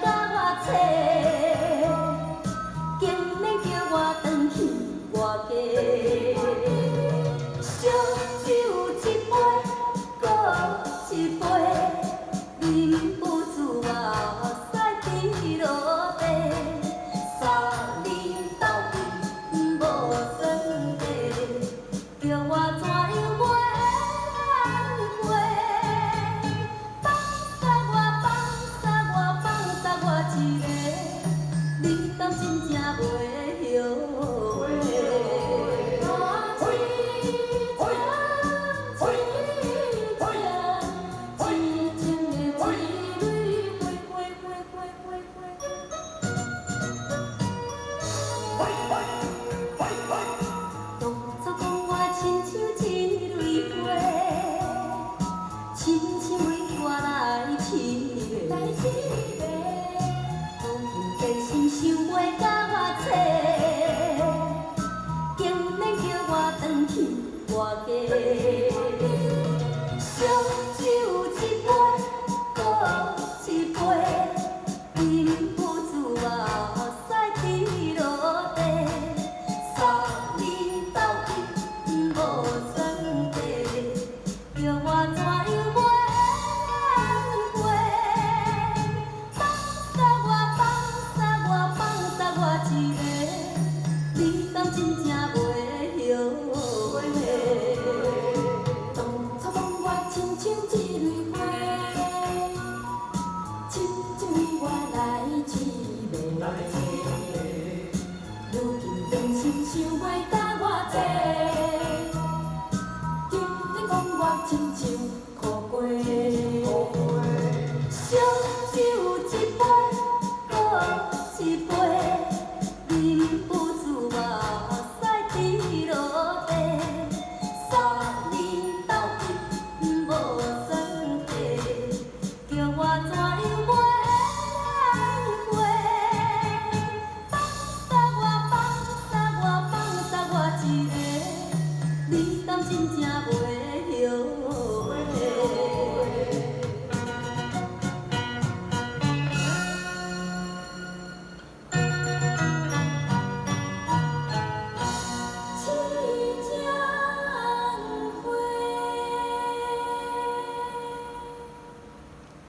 甲我找，竟然叫我返去我家。烧酒一杯，搁一杯，饮不住我屎滴落地，三年斗阵无算计，叫我怎样袂悔？放撒我一个，你敢真正袂后悔？当初讲我亲像一蕊花，亲像为我来凄迷，如今真心想袂甲我找，竟然叫我返去我家。烧酒一杯，搁一杯，饮不住我屎滴落地，三年斗阵无算计，叫我怎样袂悔？放撒我一个，你敢真正袂后悔？当初讲我亲像一蕊花，亲像为我来凄迷，如今真心想袂甲我找，竟然讲我亲像。